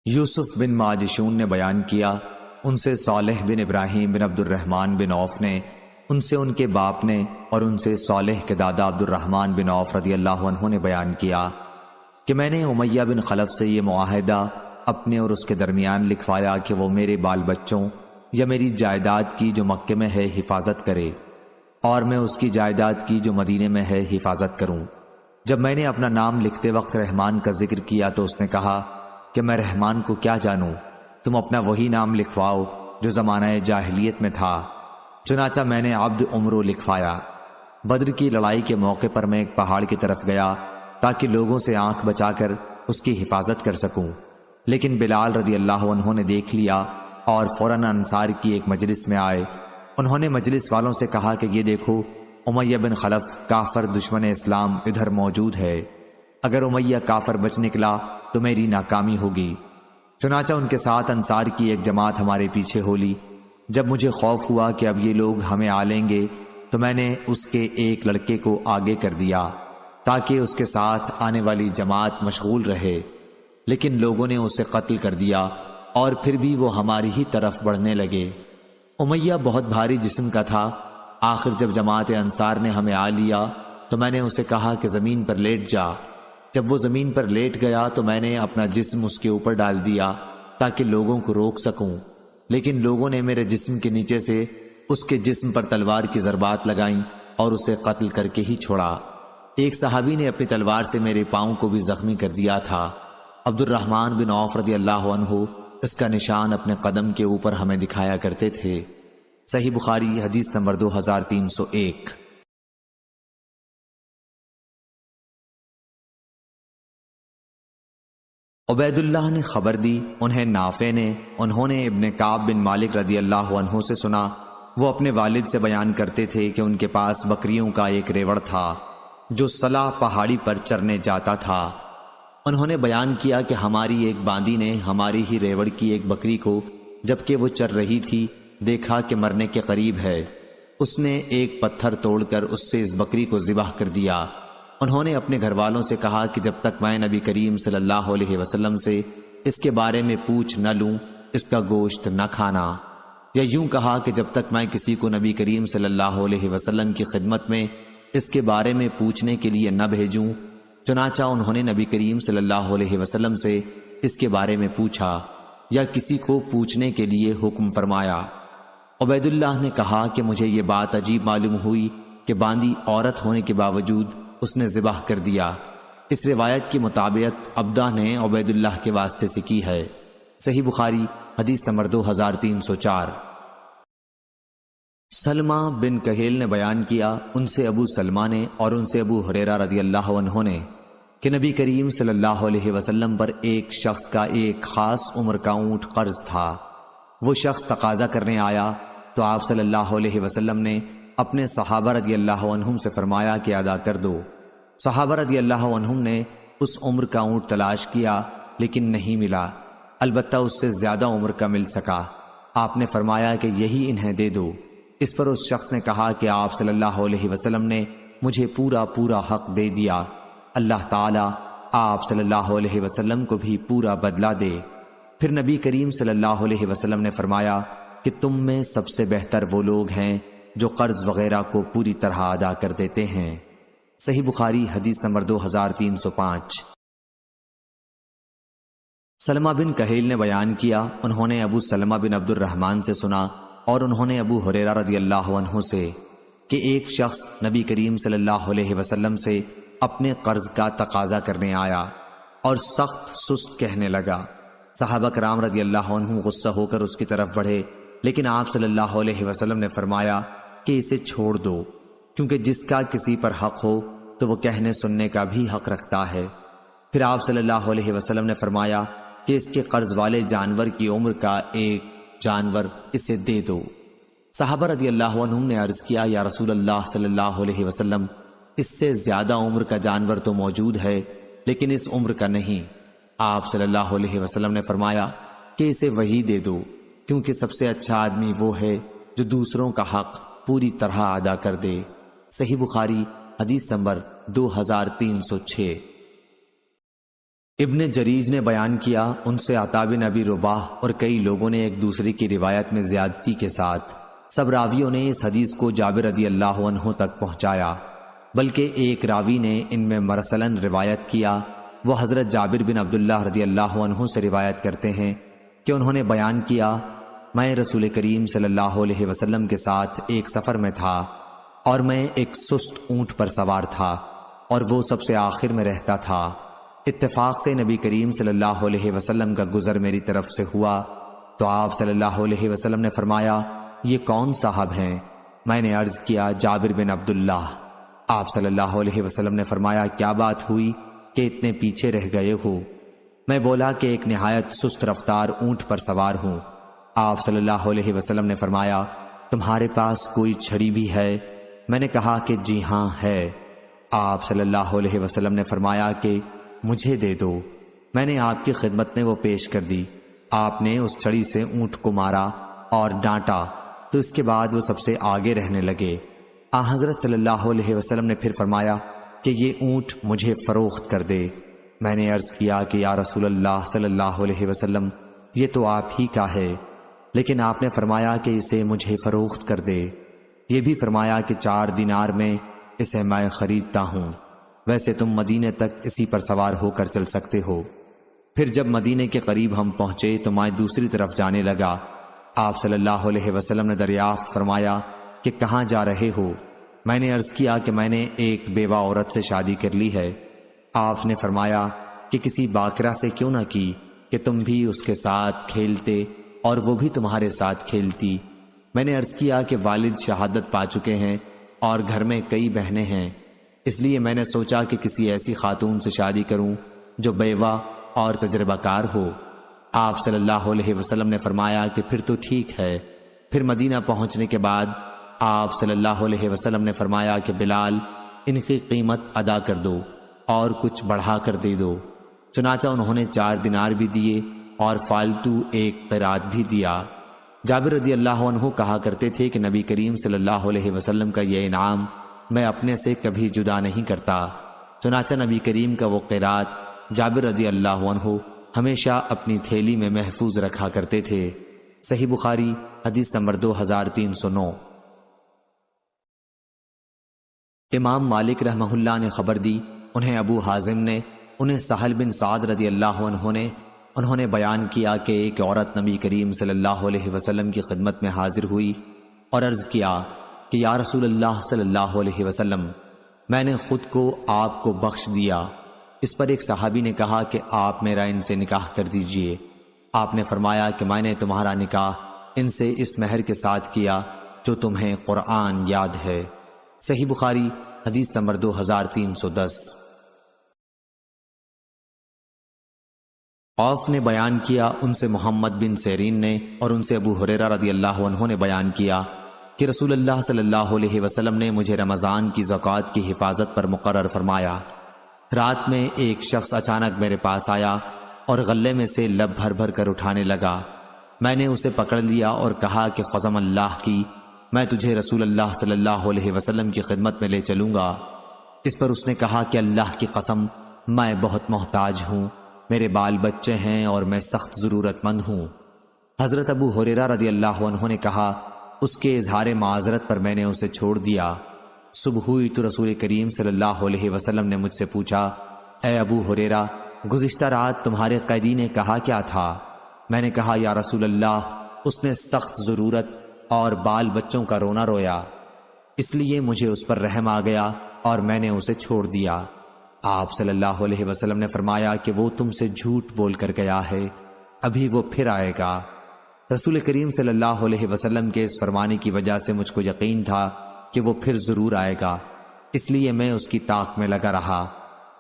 یوسف بن ماجشون نے بیان کیا، ان سے صالح بن ابراہیم بن عبد الرحمن بن عوف نے، ان سے ان کے باپ نے، اور ان سے صالح کے دادا عبد الرحمن بن عوف رضی اللہ عنہ نے بیان کیا کہ میں نے امیہ بن خلف سے یہ معاہدہ اپنے اور اس کے درمیان لکھوایا کہ وہ میرے بال بچوں یا میری جائیداد کی جو مکے میں ہے حفاظت کرے، اور میں اس کی جائیداد کی جو مدینے میں ہے حفاظت کروں۔ جب میں نے اپنا نام لکھتے وقت رحمان کا ذکر کیا تو اس نے کہا کہ میں رحمان کو کیا جانوں، تم اپنا وہی نام لکھواؤ جو زمانہ جاہلیت میں تھا۔ چنانچہ میں نے عبد عمرو لکھوایا۔ بدر کی لڑائی کے موقع پر میں ایک پہاڑ کی طرف گیا تاکہ لوگوں سے آنکھ بچا کر اس کی حفاظت کر سکوں، لیکن بلال رضی اللہ عنہ نے دیکھ لیا اور فوراً انصار کی ایک مجلس میں آئے۔ انہوں نے مجلس والوں سے کہا کہ یہ دیکھو، امیہ بن خلف کافر دشمن اسلام ادھر موجود ہے، اگر امیہ کافر بچ نکلا تو میری ناکامی ہوگی۔ چنانچہ ان کے ساتھ انصار کی ایک جماعت ہمارے پیچھے ہو لی۔ جب مجھے خوف ہوا کہ اب یہ لوگ ہمیں آ لیں گے تو میں نے اس کے ایک لڑکے کو آگے کر دیا تاکہ اس کے ساتھ آنے والی جماعت مشغول رہے، لیکن لوگوں نے اسے قتل کر دیا اور پھر بھی وہ ہماری ہی طرف بڑھنے لگے۔ امیہ بہت بھاری جسم کا تھا۔ آخر جب جماعت انصار نے ہمیں آ لیا تو میں نے اسے کہا کہ زمین پر لیٹ جا۔ جب وہ زمین پر لیٹ گیا تو میں نے اپنا جسم اس کے اوپر ڈال دیا تاکہ لوگوں کو روک سکوں، لیکن لوگوں نے میرے جسم کے نیچے سے اس کے جسم پر تلوار کی ضربات لگائیں اور اسے قتل کر کے ہی چھوڑا۔ ایک صحابی نے اپنی تلوار سے میرے پاؤں کو بھی زخمی کر دیا تھا۔ عبد الرحمن بن عوف رضی اللہ عنہ اس کا نشان اپنے قدم کے اوپر ہمیں دکھایا کرتے تھے۔ صحیح بخاری حدیث نمبر 2301۔ عبید اللہ نے خبر دی، انہیں نافع نے، انہوں نے ابن کعب بن مالک رضی اللہ عنہ سے سنا۔ وہ اپنے والد سے بیان کرتے تھے کہ ان کے پاس بکریوں کا ایک ریوڑ تھا جو صلا پہاڑی پر چرنے جاتا تھا۔ انہوں نے بیان کیا کہ ہماری ایک باندی نے ہماری ہی ریوڑ کی ایک بکری کو جبکہ وہ چر رہی تھی دیکھا کہ مرنے کے قریب ہے۔ اس نے ایک پتھر توڑ کر اس سے اس بکری کو ذبح کر دیا۔ انہوں نے اپنے گھر والوں سے کہا کہ جب تک میں نبی کریم صلی اللہ علیہ وسلم سے اس کے بارے میں پوچھ نہ لوں اس کا گوشت نہ کھانا، یا یوں کہا کہ جب تک میں کسی کو نبی کریم صلی اللہ علیہ وسلم کی خدمت میں اس کے بارے میں پوچھنے کے لیے نہ بھیجوں۔ چنانچہ انہوں نے نبی کریم صلی اللہ علیہ وسلم سے اس کے بارے میں پوچھا یا کسی کو پوچھنے کے لیے حکم فرمایا۔ عبید اللہ نے کہا کہ مجھے یہ بات عجیب معلوم ہوئی کہ باندی عورت ہونے کے باوجود اس نے ذبح کر دیا۔ اس روایت کی مطابقت عبدہ نے عبید اللہ کے واسطے سے کی ہے۔ صحیح بخاری حدیث نمبر 2304۔ سلمہ بن کہیل نے بیان کیا، ان سے ابو سلمہ نے اور ان سے ابو ہریرہ رضی اللہ عنہ نے کہ نبی کریم صلی اللہ علیہ وسلم پر ایک شخص کا ایک خاص عمر کا اونٹ قرض تھا۔ وہ شخص تقاضا کرنے آیا تو آپ صلی اللہ علیہ وسلم نے اپنے صحابہ رضی اللہ عنہم سے فرمایا کہ ادا کر دو۔ صحابہ رضی اللہ عنہم نے اس عمر کا اونٹ تلاش کیا لیکن نہیں ملا، البتہ اس سے زیادہ عمر کا مل سکا۔ آپ نے فرمایا کہ یہی انہیں دے دو۔ اس پر اس شخص نے کہا کہ آپ صلی اللہ علیہ وسلم نے مجھے پورا حق دے دیا، اللہ تعالیٰ آپ صلی اللہ علیہ وسلم کو بھی پورا بدلہ دے۔ پھر نبی کریم صلی اللہ علیہ وسلم نے فرمایا کہ تم میں سب سے بہتر وہ لوگ ہیں جو قرض وغیرہ کو پوری طرح ادا کر دیتے ہیں۔ صحیح بخاری حدیث نمبر 2305۔ سلمہ بن کہیل نے بیان کیا، انہوں نے ابو سلمہ بن عبد الرحمن سے سنا اور انہوں نے ابو ہریرہ رضی اللہ عنہ سے کہ ایک شخص نبی کریم صلی اللہ علیہ وسلم سے اپنے قرض کا تقاضا کرنے آیا اور سخت سست کہنے لگا۔ صحابہ کرام رضی اللہ عنہ غصہ ہو کر اس کی طرف بڑھے، لیکن آپ صلی اللہ علیہ وسلم نے فرمایا کہ اسے چھوڑ دو، کیونکہ جس کا کسی پر حق ہو تو وہ کہنے سننے کا بھی حق رکھتا ہے۔ پھر آپ صلی اللہ علیہ وسلم نے فرمایا کہ اس کے قرض والے جانور کی عمر کا ایک جانور اسے دے دو۔ صحابہ رضی اللہ عنہم نے عرض کیا، یا رسول اللہ صلی اللہ علیہ وسلم، اس سے زیادہ عمر کا جانور تو موجود ہے لیکن اس عمر کا نہیں۔ آپ صلی اللہ علیہ وسلم نے فرمایا کہ اسے وہی دے دو، کیونکہ سب سے اچھا آدمی وہ ہے جو دوسروں کا حق پوری طرح ادا کر دے۔ صحیح بخاری حدیث نمبر 2306۔ ابن جریج نے بیان کیا، ان سے عطا بن ابی رباح اور کئی لوگوں نے ایک دوسرے کی روایت میں زیادتی کے ساتھ سب راویوں نے اس حدیث کو جابر رضی اللہ عنہ تک پہنچایا، بلکہ ایک راوی نے ان میں مرسلاً روایت کیا۔ وہ حضرت جابر بن عبداللہ رضی اللہ عنہ سے روایت کرتے ہیں کہ انہوں نے بیان کیا، میں رسول کریم صلی اللہ علیہ وسلم کے ساتھ ایک سفر میں تھا اور میں ایک سست اونٹ پر سوار تھا اور وہ سب سے آخر میں رہتا تھا۔ اتفاق سے نبی کریم صلی اللہ علیہ وسلم کا گزر میری طرف سے ہوا تو آپ صلی اللہ علیہ وسلم نے فرمایا، یہ کون صاحب ہیں؟ میں نے عرض کیا، جابر بن عبداللہ۔ آپ صلی اللہ علیہ وسلم نے فرمایا، کیا بات ہوئی کہ اتنے پیچھے رہ گئے ہو؟ میں بولا کہ ایک نہایت سست رفتار اونٹ پر سوار ہوں۔ آپ صلی اللہ علیہ وسلم نے فرمایا، تمہارے پاس کوئی چھڑی بھی ہے؟ میں نے کہا کہ جی ہاں ہے۔ آپ صلی اللہ علیہ وسلم نے فرمایا کہ مجھے دے دو۔ میں نے آپ کی خدمت میں وہ پیش کر دی۔ آپ نے اس چھڑی سے اونٹ کو مارا اور ڈانٹا تو اس کے بعد وہ سب سے آگے رہنے لگے۔ حضرت صلی اللہ علیہ وسلم نے پھر فرمایا کہ یہ اونٹ مجھے فروخت کر دے۔ میں نے عرض کیا کہ یا رسول اللہ صلی اللہ علیہ وسلم، یہ تو آپ ہی کا ہے، لیکن آپ نے فرمایا کہ اسے مجھے فروخت کر دے۔ یہ بھی فرمایا کہ 4 دینار میں اسے میں خریدتا ہوں، ویسے تم مدینے تک اسی پر سوار ہو کر چل سکتے ہو۔ پھر جب مدینے کے قریب ہم پہنچے تو میں دوسری طرف جانے لگا۔ آپ صلی اللہ علیہ وسلم نے دریافت فرمایا کہ کہاں جا رہے ہو؟ میں نے عرض کیا کہ میں نے ایک بیوہ عورت سے شادی کر لی ہے۔ آپ نے فرمایا کہ کسی باکرہ سے کیوں نہ کی کہ تم بھی اس کے ساتھ کھیلتے اور وہ بھی تمہارے ساتھ کھیلتی۔ میں نے عرض کیا کہ والد شہادت پا چکے ہیں اور گھر میں کئی بہنیں ہیں، اس لیے میں نے سوچا کہ کسی ایسی خاتون سے شادی کروں جو بیوہ اور تجربہ کار ہو۔ آپ صلی اللہ علیہ وسلم نے فرمایا کہ پھر تو ٹھیک ہے۔ پھر مدینہ پہنچنے کے بعد آپ صلی اللہ علیہ وسلم نے فرمایا کہ بلال، ان کی قیمت ادا کر دو اور کچھ بڑھا کر دے دو۔ چنانچہ انہوں نے 4 دینار بھی دیے اور فالتو ایک قرات بھی دیا۔ جابر رضی اللہ عنہ کہا کرتے تھے کہ نبی کریم صلی اللہ علیہ وسلم کا یہ انعام میں اپنے سے کبھی جدا نہیں کرتا۔ چنانچہ نبی کریم کا وہ قرات جابر رضی اللہ عنہ ہمیشہ اپنی تھیلی میں محفوظ رکھا کرتے تھے۔ صحیح بخاری حدیث نمبر 2309۔ امام مالک رحمہ اللہ نے خبر دی، انہیں ابو حازم نے، انہیں سہل بن سعد رضی اللہ عنہ نے، انہوں نے بیان کیا کہ ایک عورت نبی کریم صلی اللہ علیہ وسلم کی خدمت میں حاضر ہوئی اور عرض کیا کہ یا رسول اللہ صلی اللہ علیہ وسلم، میں نے خود کو آپ کو بخش دیا۔ اس پر ایک صحابی نے کہا کہ آپ میرا ان سے نکاح کر دیجئے۔ آپ نے فرمایا کہ میں نے تمہارا نکاح ان سے اس مہر کے ساتھ کیا جو تمہیں قرآن یاد ہے۔ صحیح بخاری حدیث نمبر 2310۔ عوف نے بیان کیا، ان سے محمد بن سیرین نے اور ان سے ابو ہریرہ رضی اللہ عنہ نے بیان کیا کہ رسول اللہ صلی اللہ علیہ وسلم نے مجھے رمضان کی زکوٰۃ کی حفاظت پر مقرر فرمایا۔ رات میں ایک شخص اچانک میرے پاس آیا اور غلے میں سے لب بھر بھر کر اٹھانے لگا۔ میں نے اسے پکڑ لیا اور کہا کہ قسم اللہ کی، میں تجھے رسول اللہ صلی اللہ علیہ وسلم کی خدمت میں لے چلوں گا۔ اس پر اس نے کہا کہ اللہ کی قسم، میں بہت محتاج ہوں، میرے بال بچے ہیں اور میں سخت ضرورت مند ہوں۔ حضرت ابو ہریرہ رضی اللہ عنہ نے کہا، اس کے اظہار معذرت پر میں نے اسے چھوڑ دیا۔ صبح ہوئی تو رسول کریم صلی اللہ علیہ وسلم نے مجھ سے پوچھا، اے ابو ہریرہ، گزشتہ رات تمہارے قیدی نے کہا کیا تھا؟ میں نے کہا، یا رسول اللہ، اس نے سخت ضرورت اور بال بچوں کا رونا رویا، اس لیے مجھے اس پر رحم آ گیا اور میں نے اسے چھوڑ دیا۔ آپ صلی اللہ علیہ وسلم نے فرمایا کہ وہ تم سے جھوٹ بول کر گیا ہے، ابھی وہ پھر آئے گا۔ رسول کریم صلی اللہ علیہ وسلم کے اس فرمانے کی وجہ سے مجھ کو یقین تھا کہ وہ پھر ضرور آئے گا، اس لیے میں اس کی طاق میں لگا رہا،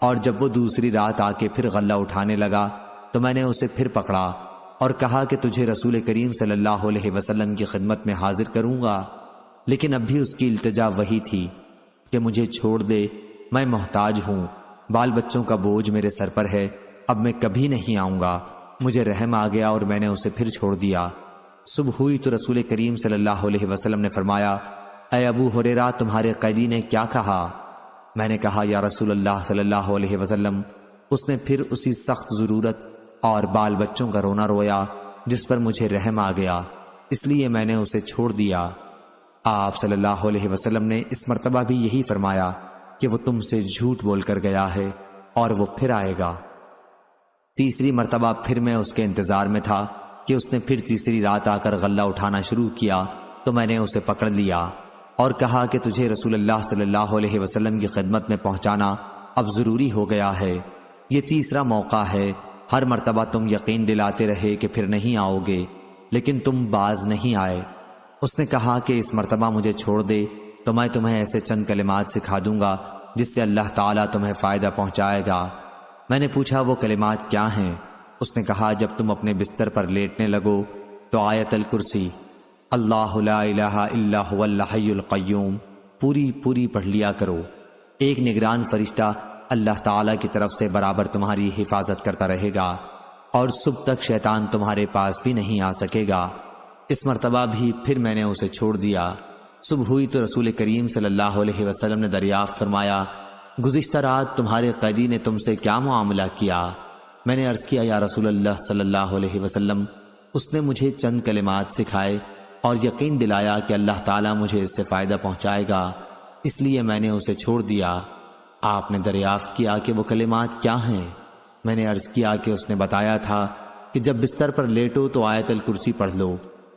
اور جب وہ دوسری رات آ کے پھر غلہ اٹھانے لگا تو میں نے اسے پھر پکڑا اور کہا کہ تجھے رسول کریم صلی اللہ علیہ وسلم کی خدمت میں حاضر کروں گا، لیکن اب بھی اس کی التجا وہی تھی کہ مجھے چھوڑ دے، میں محتاج ہوں، بال بچوں کا بوجھ میرے سر پر ہے، اب میں کبھی نہیں آؤں گا۔ مجھے رحم آ گیا اور میں نے اسے پھر چھوڑ دیا۔ صبح ہوئی تو رسول کریم صلی اللہ علیہ وسلم نے فرمایا، اے ابو ہریرہ، تمہارے قیدی نے کیا کہا؟ میں نے کہا، یا رسول اللہ صلی اللہ علیہ وسلم، اس نے پھر اسی سخت ضرورت اور بال بچوں کا رونا رویا جس پر مجھے رحم آ گیا، اس لیے میں نے اسے چھوڑ دیا۔ آپ صلی اللہ علیہ وسلم نے اس مرتبہ بھی یہی فرمایا کہ وہ تم سے جھوٹ بول کر گیا ہے اور وہ پھر آئے گا۔ تیسری مرتبہ پھر میں اس کے انتظار میں تھا کہ اس نے پھر تیسری رات آ کر غلہ اٹھانا شروع کیا تو میں نے اسے پکڑ لیا اور کہا کہ تجھے رسول اللہ صلی اللہ علیہ وسلم کی خدمت میں پہنچانا اب ضروری ہو گیا ہے، یہ تیسرا موقع ہے۔ ہر مرتبہ تم یقین دلاتے رہے کہ پھر نہیں آؤ گے، لیکن تم باز نہیں آئے۔ اس نے کہا کہ اس مرتبہ مجھے چھوڑ دے تو میں تمہیں ایسے چند کلمات سکھا دوں گا جس سے اللہ تعالیٰ تمہیں فائدہ پہنچائے گا۔ میں نے پوچھا وہ کلمات کیا ہیں؟ اس نے کہا جب تم اپنے بستر پر لیٹنے لگو تو آیت الکرسی، اللہ لا الہ الا هو الحی القیوم پوری پڑھ لیا کرو۔ ایک نگران فرشتہ اللہ تعالیٰ کی طرف سے برابر تمہاری حفاظت کرتا رہے گا اور صبح تک شیطان تمہارے پاس بھی نہیں آ سکے گا۔ اس مرتبہ بھی پھر میں نے اسے چھوڑ دیا۔ صبح ہوئی تو رسول کریم صلی اللہ علیہ وسلم نے دریافت فرمایا، گزشتہ رات تمہارے قیدی نے تم سے کیا معاملہ کیا؟ میں نے عرض کیا، یا رسول اللہ صلی اللہ علیہ وسلم، اس نے مجھے چند کلمات سکھائے اور یقین دلایا کہ اللہ تعالیٰ مجھے اس سے فائدہ پہنچائے گا، اس لیے میں نے اسے چھوڑ دیا۔ آپ نے دریافت کیا کہ وہ کلمات کیا ہیں؟ میں نے عرض کیا کہ اس نے بتایا تھا کہ جب بستر پر لیٹو تو آیت الکرسی پڑھ لو،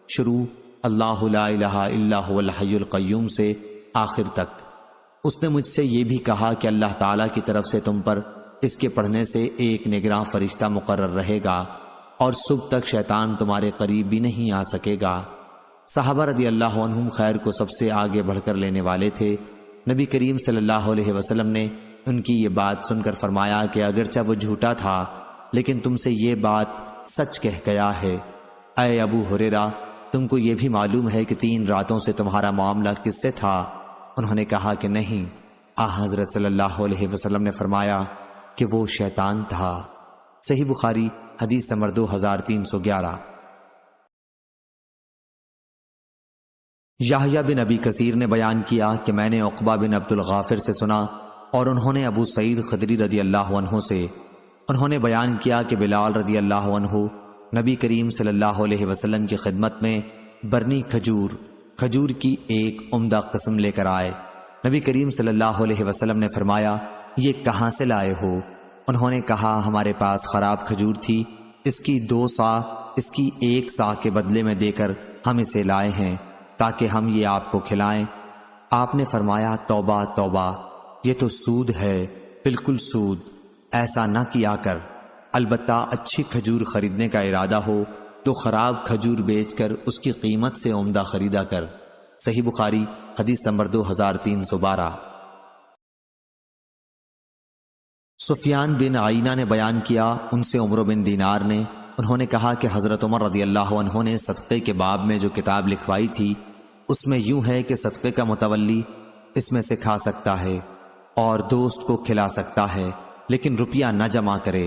شروع اللہ لا الہ الا هو الحی القیوم سے آخر تک۔ اس نے مجھ سے یہ بھی کہا کہ اللہ تعالیٰ کی طرف سے تم پر اس کے پڑھنے سے ایک نگراں فرشتہ مقرر رہے گا اور صبح تک شیطان تمہارے قریب بھی نہیں آ سکے گا۔ صحابہ رضی اللہ عنہم خیر کو سب سے آگے بڑھ کر لینے والے تھے۔ نبی کریم صلی اللہ علیہ وسلم نے ان کی یہ بات سن کر فرمایا کہ اگرچہ وہ جھوٹا تھا لیکن تم سے یہ بات سچ کہہ گیا ہے۔ اے ابو ہریرہ، تم کو یہ بھی معلوم ہے کہ 3 راتوں سے تمہارا معاملہ کس سے تھا؟ انہوں نے کہا کہ نہیں۔ حضرت صلی اللہ علیہ وسلم نے فرمایا کہ وہ شیطان تھا۔ صحیح بخاری حدیث نمبر 2311۔ یحییٰ بن ابی کثیر نے بیان کیا کہ میں نے عقبہ بن عبد الغافر سے سنا اور انہوں نے ابو سعید خدری رضی اللہ عنہ سے، انہوں نے بیان کیا کہ بلال رضی اللہ عنہ نبی کریم صلی اللہ علیہ وسلم کی خدمت میں برنی کھجور کی ایک عمدہ قسم لے کر آئے۔ نبی کریم صلی اللہ علیہ وسلم نے فرمایا، یہ کہاں سے لائے ہو؟ انہوں نے کہا، ہمارے پاس خراب کھجور تھی، اس کی 2 سا اس کی 1 سا کے بدلے میں دے کر ہم اسے لائے ہیں تاکہ ہم یہ آپ کو کھلائیں۔ آپ نے فرمایا، توبہ توبہ، یہ تو سود ہے، بالکل سود، ایسا نہ کیا کر۔ البتہ اچھی کھجور خریدنے کا ارادہ ہو تو خراب کھجور بیچ کر اس کی قیمت سے عمدہ خریدا کر۔ صحیح بخاری حدیث نمبر 2312۔ سفیان بن عینہ نے بیان کیا، ان سے عمر بن دینار نے، انہوں نے کہا کہ حضرت عمر رضی اللہ عنہ نے صدقے کے باب میں جو کتاب لکھوائی تھی اس میں یوں ہے کہ صدقے کا متولی اس میں سے کھا سکتا ہے اور دوست کو کھلا سکتا ہے لیکن روپیہ نہ جمع کرے۔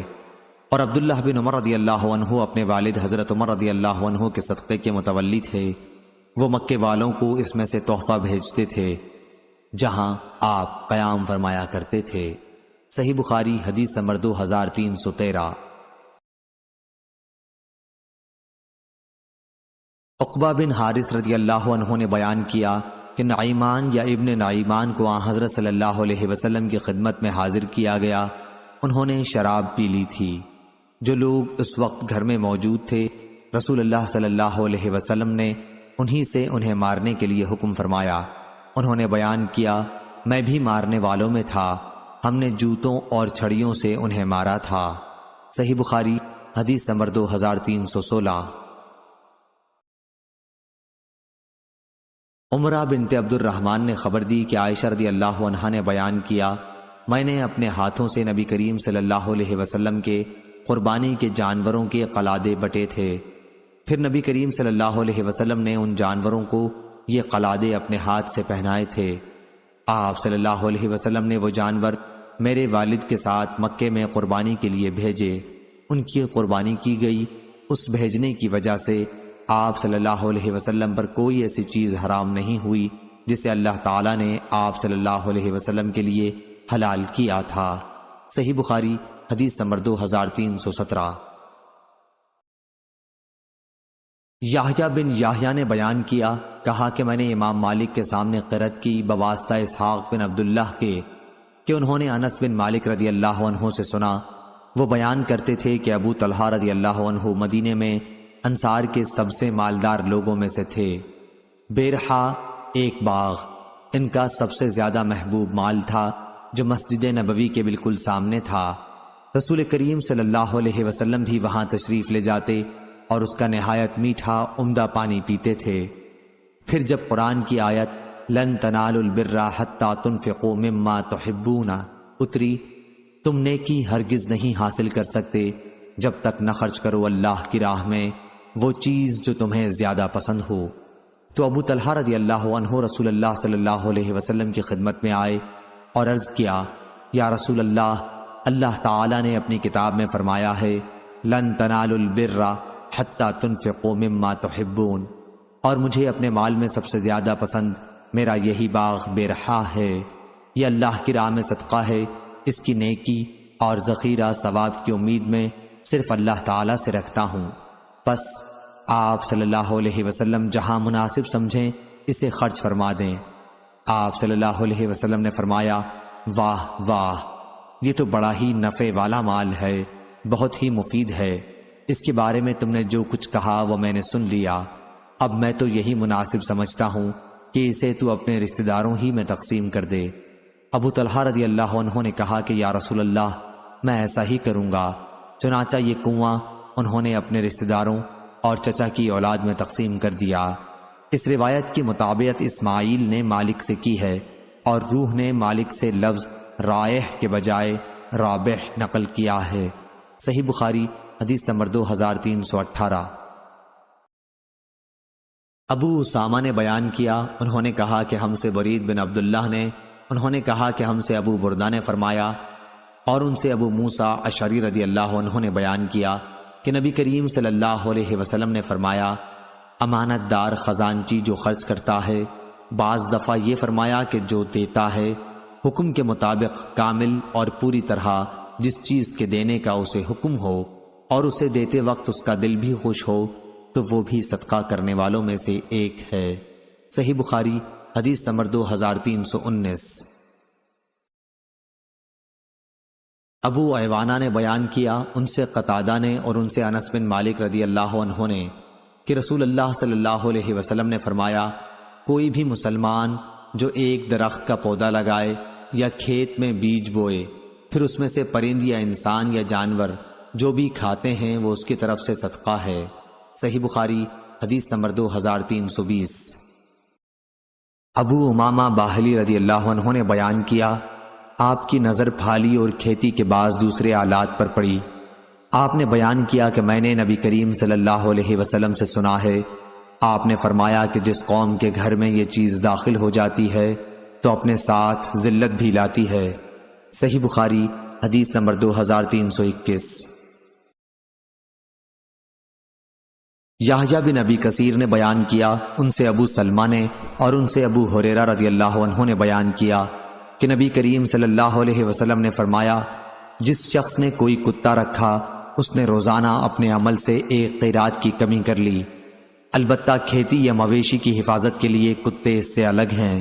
اور عبداللہ بن عمر رضی اللہ عنہ اپنے والد حضرت عمر رضی اللہ عنہ کے صدقے کے متولی تھے، وہ مکے والوں کو اس میں سے تحفہ بھیجتے تھے جہاں آپ قیام فرمایا کرتے تھے۔ صحیح بخاری حدیث نمبر 2313۔ عقبہ بن حارث رضی اللہ عنہ نے بیان کیا کہ نعیمان یا ابن نعیمان کو حضرت صلی اللہ علیہ وسلم کی خدمت میں حاضر کیا گیا، انہوں نے شراب پی لی تھی۔ جو لوگ اس وقت گھر میں موجود تھے، رسول اللہ صلی اللہ علیہ وسلم نے انہی سے انہیں مارنے کے لیے حکم فرمایا۔ انہوں نے بیان کیا، میں بھی مارنے والوں میں تھا، ہم نے جوتوں اور چھڑیوں سے انہیں مارا تھا۔ صحیح بخاری حدیث نمبر 2316۔ عمرہ بنت عبد الرحمن نے خبر دی کہ عائشہ رضی اللہ عنہا نے بیان کیا، میں نے اپنے ہاتھوں سے نبی کریم صلی اللہ علیہ وسلم کے قربانی کے جانوروں کے قلادے بٹے تھے، پھر نبی کریم صلی اللہ علیہ وسلم نے ان جانوروں کو یہ قلادے اپنے ہاتھ سے پہنائے تھے۔ آپ صلی اللہ علیہ وسلم نے وہ جانور میرے والد کے ساتھ مکے میں قربانی کے لیے بھیجے، ان کی قربانی کی گئی۔ اس بھیجنے کی وجہ سے آپ صلی اللہ علیہ وسلم پر کوئی ایسی چیز حرام نہیں ہوئی جسے اللہ تعالیٰ نے آپ صلی اللہ علیہ وسلم کے لیے حلال کیا تھا۔ صحیح بخاری حدیث نمبر 2317۔ یحییٰ بن یحییٰ نے بیان کیا، کہا کہ میں نے امام مالک کے سامنے قرأت کی بواسطہ اسحاق بن عبداللہ کے کہ انہوں نے انس بن مالک رضی اللہ عنہ سے سنا۔ وہ بیان کرتے تھے کہ ابو طلحہ رضی اللہ عنہ مدینے میں انصار کے سب سے مالدار لوگوں میں سے تھے۔ بیرحا ایک باغ ان کا سب سے زیادہ محبوب مال تھا جو مسجد نبوی کے بالکل سامنے تھا۔ رسول کریم صلی اللہ علیہ وسلم بھی وہاں تشریف لے جاتے اور اس کا نہایت میٹھا عمدہ پانی پیتے تھے۔ پھر جب قرآن کی آیت لن تنالوا البر حتی تنفقوا مما تحبون اتری، تم نیکی ہرگز نہیں حاصل کر سکتے جب تک نہ خرچ کرو اللہ کی راہ میں وہ چیز جو تمہیں زیادہ پسند ہو، تو ابو طلحہ رضی اللہ عنہ رسول اللہ صلی اللہ علیہ وسلم کی خدمت میں آئے اور عرض کیا، یا رسول اللہ، اللہ تعالیٰ نے اپنی کتاب میں فرمایا ہے لن تنالوا البر حتی تنفقوا مما تحبون، اور مجھے اپنے مال میں سب سے زیادہ پسند میرا یہی باغ بیرحا ہے، یہ اللہ کی راہ میں صدقہ ہے، اس کی نیکی اور ذخیرہ ثواب کی امید میں صرف اللہ تعالیٰ سے رکھتا ہوں، بس آپ صلی اللہ علیہ وسلم جہاں مناسب سمجھیں اسے خرچ فرما دیں۔ آپ صلی اللہ علیہ وسلم نے فرمایا، واہ واہ، یہ تو بڑا ہی نفع والا مال ہے، بہت ہی مفید ہے، اس کے بارے میں تم نے جو کچھ کہا وہ میں نے سن لیا، اب میں تو یہی مناسب سمجھتا ہوں کہ اسے تو اپنے رشتہ داروں ہی میں تقسیم کر دے۔ ابو طلحہ رضی اللہ عنہ نے کہا کہ یا رسول اللہ، میں ایسا ہی کروں گا۔ چنانچہ یہ کنواں انہوں نے اپنے رشتہ داروں اور چچا کی اولاد میں تقسیم کر دیا۔ اس روایت کی مطابقت اسماعیل نے مالک سے کی ہے اور روح نے مالک سے لفظ رائح کے بجائے رابح نقل کیا ہے۔ صحیح بخاری حدیث نمبر 2318۔ ابو اسامہ نے بیان کیا، انہوں نے کہا کہ ہم سے برید بن عبداللہ نے، انہوں نے کہا کہ ہم سے ابو بردہ نے فرمایا، اور ان سے ابو موسیٰ اشعری رضی اللہ عنہ نے بیان کیا کہ نبی کریم صلی اللہ علیہ وسلم نے فرمایا، امانت دار خزانچی جو خرچ کرتا ہے، بعض دفعہ یہ فرمایا کہ جو دیتا ہے حکم کے مطابق کامل اور پوری طرح جس چیز کے دینے کا اسے حکم ہو اور اسے دیتے وقت اس کا دل بھی خوش ہو تو وہ بھی صدقہ کرنے والوں میں سے ایک ہے۔ صحیح بخاری حدیث نمبر 2319۔ ابو ایوانہ نے بیان کیا، ان سے قتادہ نے اور ان سے انس بن مالک رضی اللہ عنہ نے کہ رسول اللہ صلی اللہ علیہ وسلم نے فرمایا، کوئی بھی مسلمان جو ایک درخت کا پودا لگائے یا کھیت میں بیج بوئے، پھر اس میں سے پرند یا انسان یا جانور جو بھی کھاتے ہیں وہ اس کی طرف سے صدقہ ہے۔ صحیح بخاری حدیث نمبر 2320۔ ابو امامہ باہلی رضی اللہ عنہ نے بیان کیا، آپ کی نظر پھالی اور کھیتی کے بعض دوسرے آلات پر پڑی۔ آپ نے بیان کیا کہ میں نے نبی کریم صلی اللہ علیہ وسلم سے سنا ہے، آپ نے فرمایا کہ جس قوم کے گھر میں یہ چیز داخل ہو جاتی ہے تو اپنے ساتھ ذلت بھی لاتی ہے۔ صحیح بخاری حدیث نمبر 2321۔ یحییٰ بن ابی کثیر نے بیان کیا، ان سے ابو سلمہ نے اور ان سے ابو ہریرہ رضی اللہ عنہ نے بیان کیا کہ نبی کریم صلی اللہ علیہ وسلم نے فرمایا، جس شخص نے کوئی کتا رکھا اس نے روزانہ اپنے عمل سے ایک قیرات کی کمی کر لی، البتہ کھیتی یا مویشی کی حفاظت کے لیے کتے اس سے الگ ہیں۔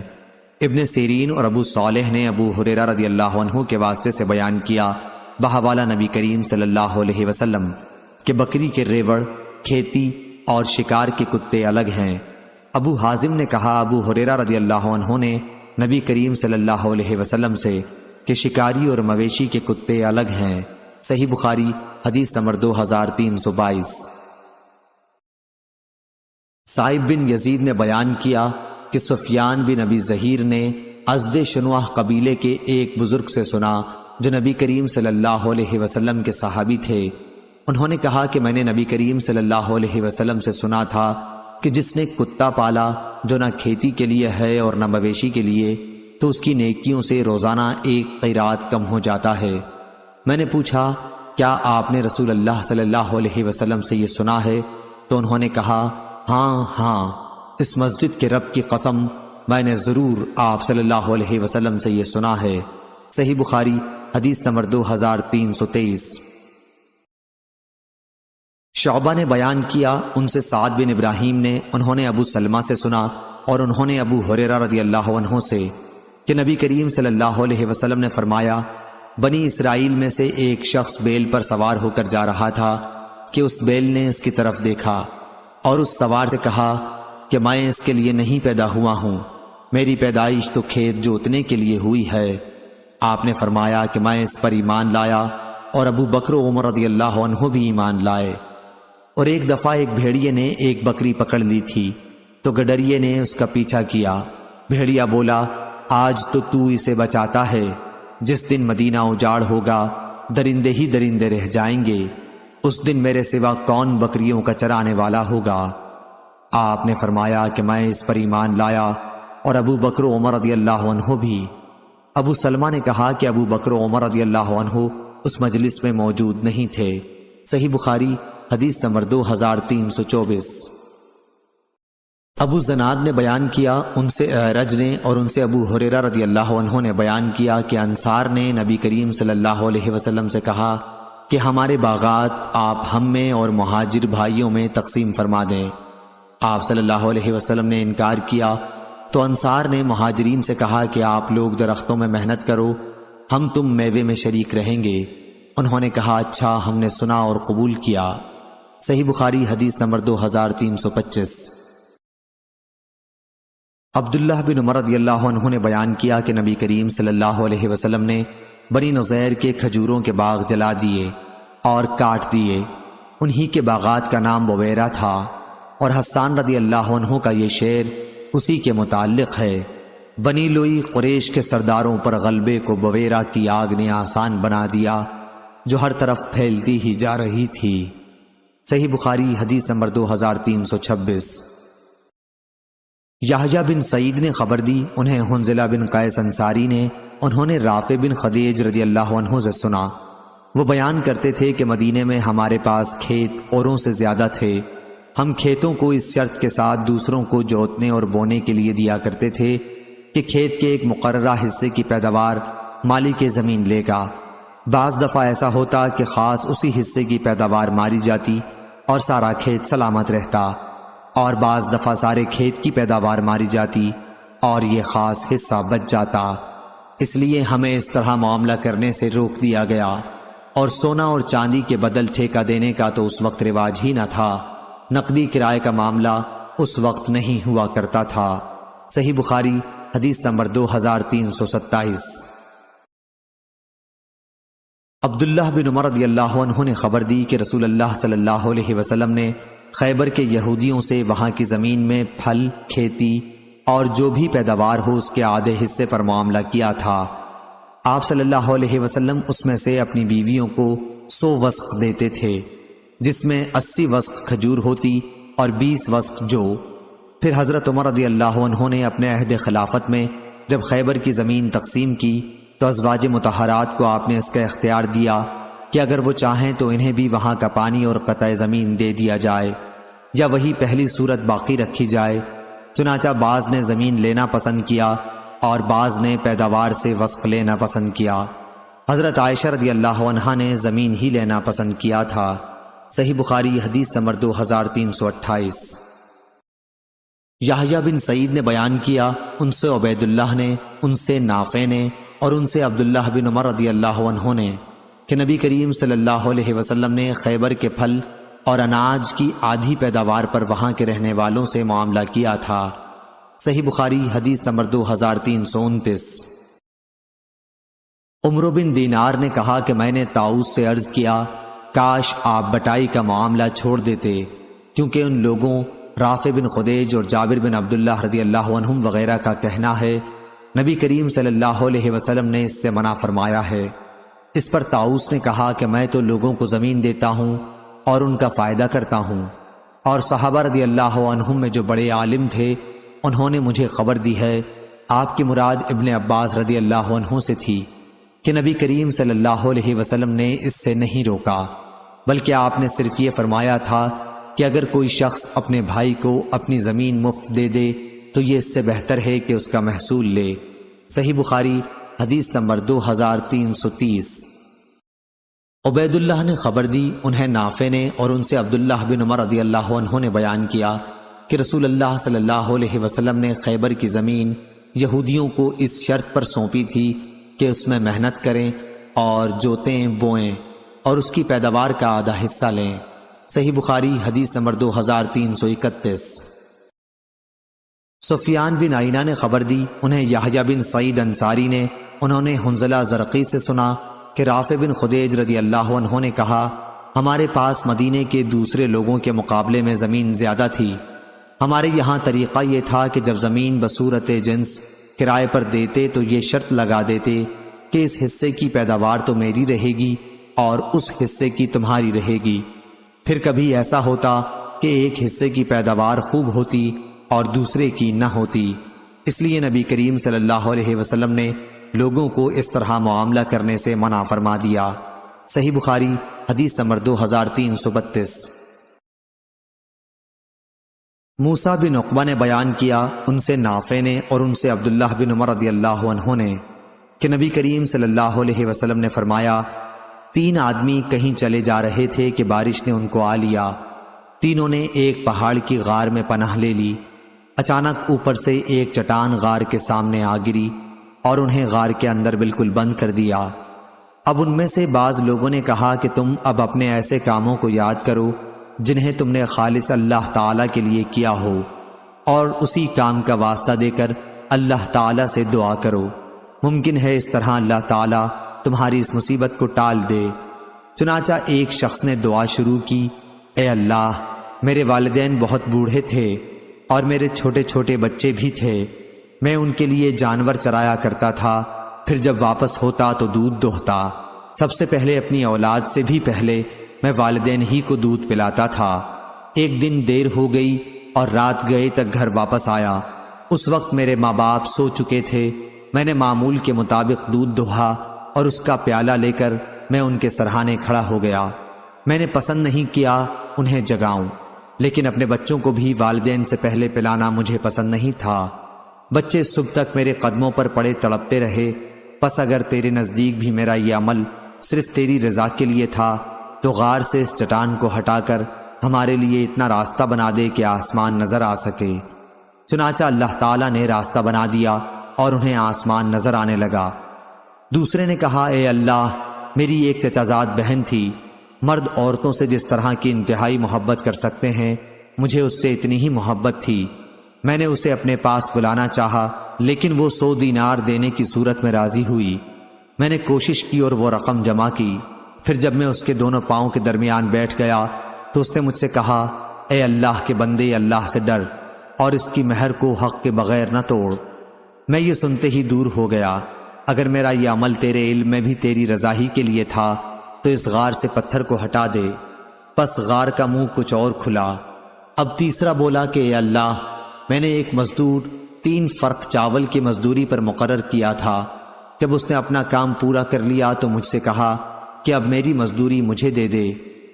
ابن سیرین اور ابو صالح نے ابو ہریرہ رضی اللہ عنہ کے واسطے سے بیان کیا بحوالہ نبی کریم صلی اللہ علیہ وسلم کہ بکری کے ریوڑ، کھیتی اور شکار کے کتے الگ ہیں۔ ابو حازم نے کہا، ابو ہریرہ رضی اللہ عنہ نے نبی کریم صلی اللہ علیہ وسلم سے کہ شکاری اور مویشی کے کتے الگ ہیں۔ صحیح بخاری حدیث نمبر 2322۔ صائب بن یزید نے بیان کیا کہ سفیان بن ابی ظہیر نے ازد شنواہ قبیلے کے ایک بزرگ سے سنا جو نبی کریم صلی اللہ علیہ وسلم کے صحابی تھے۔ انہوں نے کہا کہ میں نے نبی کریم صلی اللہ علیہ وسلم سے سنا تھا کہ جس نے کتا پالا جو نہ کھیتی کے لیے ہے اور نہ مویشی کے لیے، تو اس کی نیکیوں سے روزانہ ایک قیرات کم ہو جاتا ہے۔ میں نے پوچھا، کیا آپ نے رسول اللہ صلی اللہ علیہ وسلم سے یہ سنا ہے؟ تو انہوں نے کہا، ہاں ہاں، اس مسجد کے رب کی قسم میں نے ضرور آپ صلی اللہ علیہ وسلم سے یہ سنا ہے۔ صحیح بخاری حدیث نمبر 2323۔ شعبہ نے بیان کیا، ان سے سعد بن ابراہیم نے، انہوں نے ابو سلمہ سے سنا اور انہوں نے ابو ہریرہ رضی اللہ عنہ سے کہ نبی کریم صلی اللہ علیہ وسلم نے فرمایا، بنی اسرائیل میں سے ایک شخص بیل پر سوار ہو کر جا رہا تھا کہ اس بیل نے اس کی طرف دیکھا اور اس سوار سے کہا کہ میں اس کے لیے نہیں پیدا ہوا ہوں، میری پیدائش تو کھیت جوتنے کے لیے ہوئی ہے۔ آپ نے فرمایا کہ میں اس پر ایمان لایا، اور ابو بکر و عمر رضی اللہ عنہ بھی ایمان لائے۔ اور ایک دفعہ ایک بھیڑیے نے ایک بکری پکڑ لی تھی تو گڈریے نے اس کا پیچھا کیا۔ بھیڑیا بولا، آج تو اسے بچاتا ہے، جس دن مدینہ اجاڑ ہوگا درندے ہی درندے رہ جائیں گے، اس دن میرے سوا کون بکریوں کا چرانے والا ہوگا؟ آپ نے فرمایا کہ میں اس پر ایمان لایا، اور ابو بکر و عمر رضی اللہ عنہ بھی۔ ابو سلمہ نے کہا کہ ابو بکر و عمر رضی اللہ عنہ اس مجلس میں موجود نہیں تھے۔ صحیح بخاری حدیث نمبر 2324۔ ابو زناد نے بیان کیا، ان سے اعرج نے اور ان سے ابو ہریرہ رضی اللہ عنہ نے بیان کیا کہ انصار نے نبی کریم صلی اللہ علیہ وسلم سے کہا کہ ہمارے باغات آپ ہم میں اور مہاجر بھائیوں میں تقسیم فرما دیں۔ آپ صلی اللہ علیہ وسلم نے انکار کیا تو انصار نے مہاجرین سے کہا کہ آپ لوگ درختوں میں محنت کرو، ہم تم میوے میں شریک رہیں گے۔ انہوں نے کہا، اچھا، ہم نے سنا اور قبول کیا۔ صحیح بخاری حدیث نمبر 2325۔ عبداللہ بن عمر رضی اللہ عنہ نے بیان کیا کہ نبی کریم صلی اللہ علیہ وسلم نے بنی نظیر کے کھجوروں کے باغ جلا دیے اور کاٹ دیے۔ انہی کے باغات کا نام بویرہ تھا، اور حسان رضی اللہ عنہ کا یہ شعر اسی کے متعلق ہے۔ بنی لوئی قریش کے سرداروں پر غلبے کو بویرہ کی آگ نے آسان بنا دیا، جو ہر طرف پھیلتی ہی جا رہی تھی۔ صحیح بخاری حدیث نمبر 2326۔ یحییٰ بن سعید نے خبر دی، انہیں حنظلہ بن قیس انصاری نے، انہوں نے رافع بن خدیج رضی اللہ عنہ سے سنا۔ وہ بیان کرتے تھے کہ مدینے میں ہمارے پاس کھیت اوروں سے زیادہ تھے، ہم کھیتوں کو اس شرط کے ساتھ دوسروں کو جوتنے اور بونے کے لیے دیا کرتے تھے کہ کھیت کے ایک مقررہ حصے کی پیداوار مالک زمین لے گا۔ بعض دفعہ ایسا ہوتا کہ خاص اسی حصے کی پیداوار ماری جاتی اور سارا کھیت سلامت رہتا، اور بعض دفعہ سارے کھیت کی پیداوار ماری جاتی اور یہ خاص حصہ بچ جاتا۔ اس لیے ہمیں اس طرح معاملہ کرنے سے روک دیا گیا، اور سونا اور چاندی کے بدل ٹھیکہ دینے کا تو اس وقت رواج ہی نہ تھا، نقدی کرائے کا معاملہ اس وقت نہیں ہوا کرتا تھا۔ صحیح بخاری حدیث نمبر 2327۔ عبداللہ بن عمر رضی اللہ عنہ نے خبر دی کہ رسول اللہ صلی اللہ علیہ وسلم نے خیبر کے یہودیوں سے وہاں کی زمین میں پھل، کھیتی اور جو بھی پیداوار ہو اس کے آدھے حصے پر معاملہ کیا تھا۔ آپ صلی اللہ علیہ وسلم اس میں سے اپنی بیویوں کو 100 وسق دیتے تھے، جس میں 80 وسق کھجور ہوتی اور 20 وسق جو۔ پھر حضرت عمر رضی اللہ عنہ نے اپنے عہد خلافت میں جب خیبر کی زمین تقسیم کی تو ازواج مطہرات کو آپ نے اس کا اختیار دیا کہ اگر وہ چاہیں تو انہیں بھی وہاں کا پانی اور قطع زمین دے دیا جائے، یا وہی پہلی صورت باقی رکھی جائے۔ چنانچہ بعض نے زمین لینا پسند کیا اور بعض نے پیداوار سے وسق لینا پسند کیا۔ حضرت عائشہ رضی اللہ عنہا نے زمین ہی لینا پسند کیا تھا۔ صحیح بخاری حدیث نمبر 2328۔ یحییٰ بن سعید نے بیان کیا، ان سے عبید اللہ نے، ان سے نافع نے اور ان سے عبداللہ بن عمر رضی اللہ عنہ نے کہ نبی کریم صلی اللہ علیہ وسلم نے خیبر کے پھل اور اناج کی آدھی پیداوار پر وہاں کے رہنے والوں سے معاملہ کیا تھا۔ صحیح بخاری حدیث نمبر 2329۔ عمرو بن دینار نے کہا کہ میں نے طاؤس سے عرض کیا، کاش آپ بٹائی کا معاملہ چھوڑ دیتے، کیونکہ ان لوگوں رافع بن خدیج اور جابر بن عبداللہ رضی اللہ عنہم وغیرہ کا کہنا ہے نبی کریم صلی اللہ علیہ وسلم نے اس سے منع فرمایا ہے۔ اس پر طاؤس نے کہا کہ میں تو لوگوں کو زمین دیتا ہوں اور ان کا فائدہ کرتا ہوں، اور صحابہ رضی اللہ عنہم میں جو بڑے عالم تھے انہوں نے مجھے خبر دی ہے، آپ کی مراد ابن عباس رضی اللہ عنہ سے تھی، کہ نبی کریم صلی اللہ علیہ وسلم نے اس سے نہیں روکا، بلکہ آپ نے صرف یہ فرمایا تھا کہ اگر کوئی شخص اپنے بھائی کو اپنی زمین مفت دے دے تو یہ اس سے بہتر ہے کہ اس کا محصول لے۔ صحیح بخاری حدیث نمبر 2330۔ عبید اللہ نے خبر دی، انہیں نافع نے اور ان سے عبداللہ بن عمر رضی اللہ عنہ نے بیان کیا کہ رسول اللہ صلی اللہ علیہ وسلم نے خیبر کی زمین یہودیوں کو اس شرط پر سونپی تھی کہ اس میں محنت کریں اور جوتیں بوئیں اور اس کی پیداوار کا آدھا حصہ لیں۔ صحیح بخاری حدیث نمبر 2331۔ سفیان بن عینہ نے خبر دی، انہیں یحییٰ بن سعید انصاری نے، انہوں نے حنظلہ زرقی سے سنا کہ رافع بن خدیج رضی اللہ عنہ نے کہا، ہمارے پاس مدینے کے دوسرے لوگوں کے مقابلے میں زمین زیادہ تھی۔ ہمارے یہاں طریقہ یہ تھا کہ جب زمین بصورت جنس کرائے پر دیتے تو یہ شرط لگا دیتے کہ اس حصے کی پیداوار تو میری رہے گی اور اس حصے کی تمہاری رہے گی۔ پھر کبھی ایسا ہوتا کہ ایک حصے کی پیداوار خوب ہوتی اور دوسرے کی نہ ہوتی، اس لیے نبی کریم صلی اللہ علیہ وسلم نے لوگوں کو اس طرح معاملہ کرنے سے منع فرما دیا۔ صحیح بخاری حدیث نمبر 2332۔ موسیٰ بن عقبہ نے بیان کیا، ان سے نافع نے اور ان سے عبداللہ بن عمر رضی اللہ عنہ نے کہ نبی کریم صلی اللہ علیہ وسلم نے فرمایا، 3 آدمی کہیں چلے جا رہے تھے کہ بارش نے ان کو آ لیا۔ تینوں نے ایک پہاڑ کی غار میں پناہ لے لی۔ اچانک اوپر سے ایک چٹان غار کے سامنے آ گری اور انہیں غار کے اندر بالکل بند کر دیا۔ اب ان میں سے بعض لوگوں نے کہا کہ تم اب اپنے ایسے کاموں کو یاد کرو جنہیں تم نے خالص اللہ تعالیٰ کے لیے کیا ہو، اور اسی کام کا واسطہ دے کر اللہ تعالیٰ سے دعا کرو، ممکن ہے اس طرح اللہ تعالیٰ تمہاری اس مصیبت کو ٹال دے۔ چنانچہ ایک شخص نے دعا شروع کی، اے اللہ، میرے والدین بہت بوڑھے تھے اور میرے چھوٹے چھوٹے بچے بھی تھے، میں ان کے لیے جانور چرایا کرتا تھا، پھر جب واپس ہوتا تو دودھ دوہتا، سب سے پہلے اپنی اولاد سے بھی پہلے میں والدین ہی کو دودھ پلاتا تھا۔ ایک دن دیر ہو گئی اور رات گئے تک گھر واپس آیا، اس وقت میرے ماں باپ سو چکے تھے۔ میں نے معمول کے مطابق دودھ دوہا اور اس کا پیالہ لے کر میں ان کے سرہانے کھڑا ہو گیا۔ میں نے پسند نہیں کیا انہیں جگاؤں، لیکن اپنے بچوں کو بھی والدین سے پہلے پلانا مجھے پسند نہیں تھا۔ بچے صبح تک میرے قدموں پر پڑے تڑپتے رہے، پس اگر تیرے نزدیک بھی میرا یہ عمل صرف تیری رضا کے لیے تھا تو غار سے اس چٹان کو ہٹا کر ہمارے لیے اتنا راستہ بنا دے کہ آسمان نظر آ سکے۔ چنانچہ اللہ تعالیٰ نے راستہ بنا دیا اور انہیں آسمان نظر آنے لگا۔ دوسرے نے کہا، اے اللہ، میری ایک چچا زاد بہن تھی، مرد عورتوں سے جس طرح کی انتہائی محبت کر سکتے ہیں مجھے اس سے اتنی ہی محبت تھی۔ میں نے اسے اپنے پاس بلانا چاہا لیکن وہ 100 دینار دینے کی صورت میں راضی ہوئی۔ میں نے کوشش کی اور وہ رقم جمع کی، پھر جب میں اس کے دونوں پاؤں کے درمیان بیٹھ گیا تو اس نے مجھ سے کہا، اے اللہ کے بندے، اللہ سے ڈر اور اس کی مہر کو حق کے بغیر نہ توڑ۔ میں یہ سنتے ہی دور ہو گیا، اگر میرا یہ عمل تیرے علم میں بھی تیری رضا ہی کے لیے تھا تو اس غار سے پتھر کو ہٹا دے۔ پس غار کا منہ کچھ اور کھلا۔ اب تیسرا بولا کہ اے اللہ، میں نے ایک مزدور 3 فرق چاول کی مزدوری پر مقرر کیا تھا، جب اس نے اپنا کام پورا کر لیا تو مجھ سے کہا کہ اب میری مزدوری مجھے دے دے۔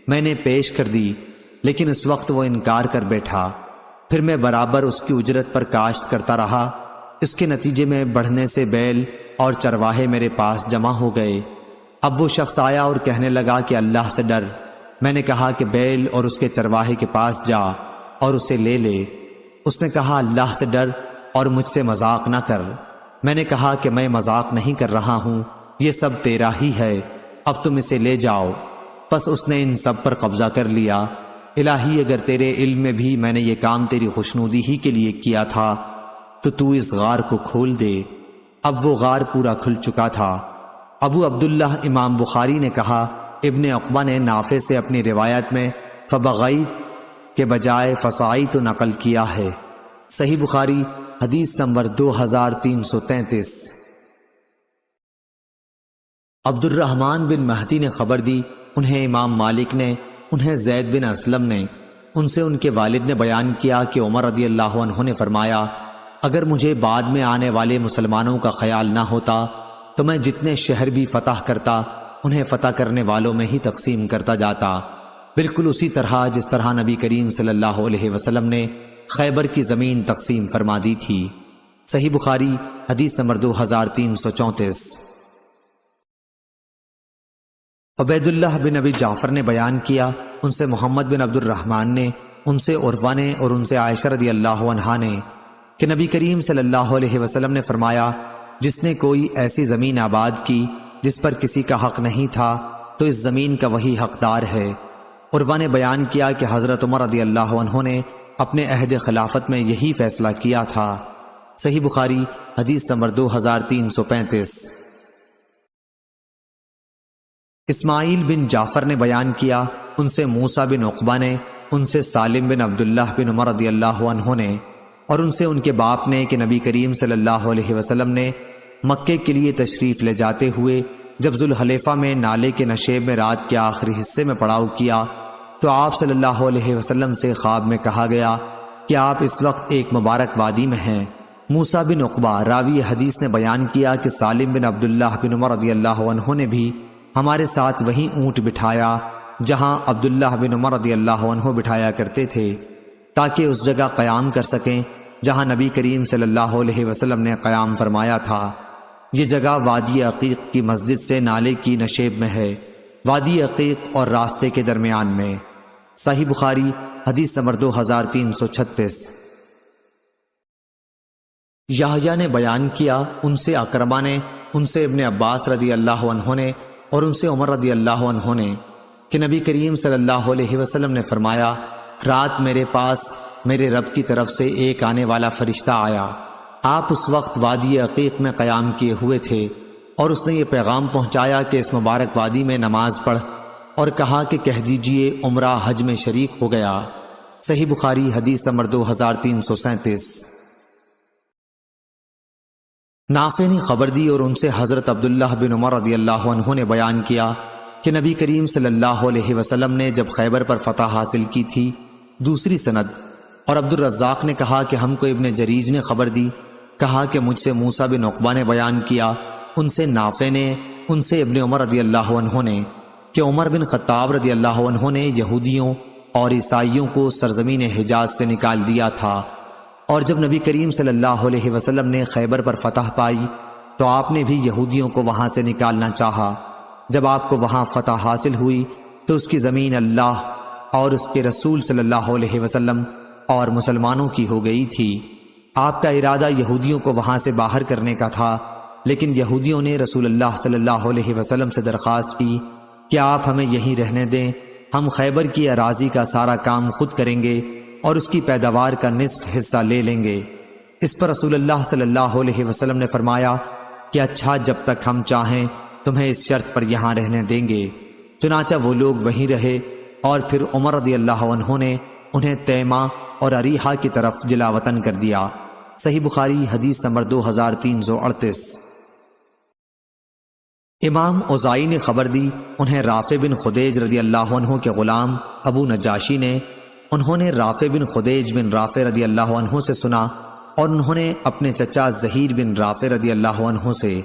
میں نے پیش کر دی لیکن اس وقت وہ انکار کر بیٹھا۔ پھر میں برابر اس کی اجرت پر کاشت کرتا رہا، اس کے نتیجے میں بڑھنے سے بیل اور چرواہے میرے پاس جمع ہو گئے۔ اب وہ شخص آیا اور کہنے لگا کہ اللہ سے ڈر۔ میں نے کہا کہ بیل اور اس کے چرواہے کے پاس جا اور اسے لے لے۔ اس نے کہا، اللہ سے ڈر اور مجھ سے مذاق نہ کر۔ میں نے کہا کہ میں مذاق نہیں کر رہا ہوں، یہ سب تیرا ہی ہے، اب تم اسے لے جاؤ۔ پس اس نے ان سب پر قبضہ کر لیا۔ الہی، اگر تیرے علم میں بھی میں نے یہ کام تیری خوشنودی ہی کے لیے کیا تھا تو اس غار کو کھول دے۔ اب وہ غار پورا کھل چکا تھا۔ ابو عبداللہ امام بخاری نے کہا، ابن عقبہ نے نافع سے اپنی روایت میں فبغیت کے بجائے فصاعیت نقل کیا ہے۔ صحیح بخاری حدیث نمبر 2333۔ عبد الرحمن بن مہدی نے خبر دی، انہیں امام مالک نے، انہیں زید بن اسلم نے، ان سے ان کے والد نے بیان کیا کہ عمر رضی اللہ عنہ نے فرمایا، اگر مجھے بعد میں آنے والے مسلمانوں کا خیال نہ ہوتا تو میں جتنے شہر بھی فتح کرتا انہیں فتح کرنے والوں میں ہی تقسیم کرتا جاتا، بالکل اسی طرح جس طرح نبی کریم صلی اللہ علیہ وسلم نے خیبر کی زمین تقسیم فرما دی تھی۔ صحیح بخاری حدیث نمبر 2334۔ عبید اللہ بن ابی جعفر نے بیان کیا، ان سے محمد بن عبد الرحمن نے، ان سے عروہ نے اور ان سے عائشہ رضی اللہ عنہا نے کہ نبی کریم صلی اللہ علیہ وسلم نے فرمایا، جس نے کوئی ایسی زمین آباد کی جس پر کسی کا حق نہیں تھا تو اس زمین کا وہی حقدار ہے۔ عروہ نے بیان کیا کہ حضرت عمر رضی اللہ عنہ نے اپنے عہد خلافت میں یہی فیصلہ کیا تھا۔ صحیح بخاری حدیث نمبر 2335۔ اسماعیل بن جعفر نے بیان کیا، ان سے موسیٰ بن عقبہ نے، ان سے سالم بن عبداللہ بن عمر رضی اللہ عنہ نے اور ان سے ان کے باپ نے کہ نبی کریم صلی اللہ علیہ وسلم نے مکے کے لیے تشریف لے جاتے ہوئے جب ذوالحلیفہ میں نالے کے نشیب میں رات کے آخری حصے میں پڑاؤ کیا تو آپ صلی اللہ علیہ وسلم سے خواب میں کہا گیا کہ آپ اس وقت ایک مبارک وادی میں ہیں۔ موسیٰ بن عقبہ راوی حدیث نے بیان کیا کہ سالم بن عبداللہ بن عمر رضی اللہ عنہ نے بھی ہمارے ساتھ وہیں اونٹ بٹھایا جہاں عبداللہ بن عمر رضی اللہ عنہ بٹھایا کرتے تھے، تاکہ اس جگہ قیام کر سکیں جہاں نبی کریم صلی اللہ علیہ وسلم نے قیام فرمایا تھا۔ یہ جگہ وادی عقیق کی مسجد سے نالے کی نشیب میں ہے، وادی عقیق اور راستے کے درمیان میں۔ صحیح بخاری حدیث نمبر 2336۔ یحییٰ نے بیان کیا، ان سے اکرمہ نے، ان سے ابن عباس رضی اللہ عنہ نے اور ان سے عمر رضی اللہ عنہ نے کہ نبی کریم صلی اللہ علیہ وسلم نے فرمایا، رات میرے پاس میرے رب کی طرف سے ایک آنے والا فرشتہ آیا۔ آپ اس وقت وادی عقیق میں قیام کیے ہوئے تھے اور اس نے یہ پیغام پہنچایا کہ اس مبارک وادی میں نماز پڑھ، اور کہا کہ کہہ دیجئے عمرہ حج میں شریک ہو گیا۔ صحیح بخاری حدیث نمبر 2337۔ نافع نے خبر دی اور ان سے حضرت عبداللہ بن عمر رضی اللہ عنہ نے بیان کیا کہ نبی کریم صلی اللہ علیہ وسلم نے جب خیبر پر فتح حاصل کی تھی۔ دوسری سند۔ اور عبد الرزاق نے کہا کہ ہم کو ابن جریج نے خبر دی، کہا کہ مجھ سے موسیٰ بن عقبہ نے بیان کیا، ان سے نافع نے، ان سے ابن عمر رضی اللہ عنہ نے کہ عمر بن خطاب رضی اللہ عنہ نے یہودیوں اور عیسائیوں کو سرزمین حجاز سے نکال دیا تھا، اور جب نبی کریم صلی اللہ علیہ وسلم نے خیبر پر فتح پائی تو آپ نے بھی یہودیوں کو وہاں سے نکالنا چاہا۔ جب آپ کو وہاں فتح حاصل ہوئی تو اس کی زمین اللہ اور اس کے رسول صلی اللہ علیہ وسلم اور مسلمانوں کی ہو گئی تھی۔ آپ کا ارادہ یہودیوں کو وہاں سے باہر کرنے کا تھا، لیکن یہودیوں نے رسول اللہ صلی اللہ علیہ وسلم سے درخواست کی کہ آپ ہمیں یہیں رہنے دیں، ہم خیبر کی اراضی کا سارا کام خود کریں گے اور اس کی پیداوار کا نصف حصہ لے لیں گے۔ اس پر رسول اللہ صلی اللہ علیہ وسلم نے فرمایا کہ اچھا، جب تک ہم چاہیں تمہیں اس شرط پر یہاں رہنے دیں گے۔ چنانچہ وہ لوگ وہیں رہے، اور پھر عمر رضی اللہ عنہ نے انہیں تیمہ اور اریحہ کی طرف جلا وطن کر دیا۔ صحیح بخاری حدیث نمبر 2338۔ امام اوزائی نے خبر دی، انہیں رافع بن خدیج رضی اللہ عنہ کے غلام ابو نجاشی نے، انہوں نے رافع بن خدیج بن رافع رضی اللہ عنہ سے سنا، اور انہوں نے اپنے چچا زہیر بن رافع رضی اللہ عنہ سے۔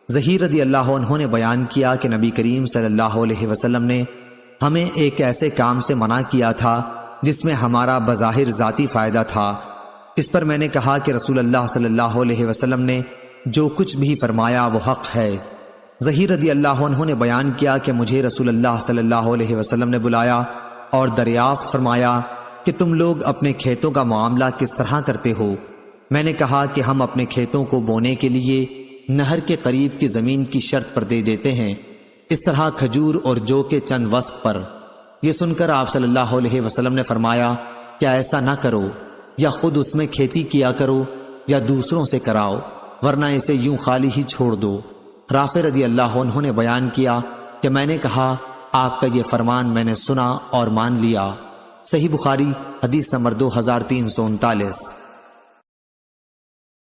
زہیر رضی اللہ عنہ نے بیان کیا کہ نبی کریم صلی اللہ علیہ وسلم نے ہمیں ایک ایسے کام سے منع کیا تھا جس میں ہمارا بظاہر ذاتی فائدہ تھا۔ اس پر میں نے کہا کہ رسول اللہ صلی اللہ علیہ وسلم نے جو کچھ بھی فرمایا وہ حق ہے۔ زہیر رضی اللہ عنہ نے بیان کیا کہ مجھے رسول اللہ صلی اللہ علیہ وسلم نے بلایا اور دریافت فرمایا کہ تم لوگ اپنے کھیتوں کا معاملہ کس طرح کرتے ہو؟ میں نے کہا کہ ہم اپنے کھیتوں کو بونے کے لیے نہر کے قریب کی زمین کی شرط پر دے دیتے ہیں، اس طرح کھجور اور جو کے چند وسق پر۔ یہ سن کر آپ صلی اللہ علیہ وسلم نے فرمایا کہ ایسا نہ کرو، یا خود اس میں کھیتی کیا کرو یا دوسروں سے کراؤ، ورنہ اسے یوں خالی ہی چھوڑ دو۔ رافع رضی اللہ عنہ نے بیان کیا کہ میں نے کہا آپ کا یہ فرمان میں نے سنا اور مان لیا۔ صحیح بخاری حدیث نمبر 2339۔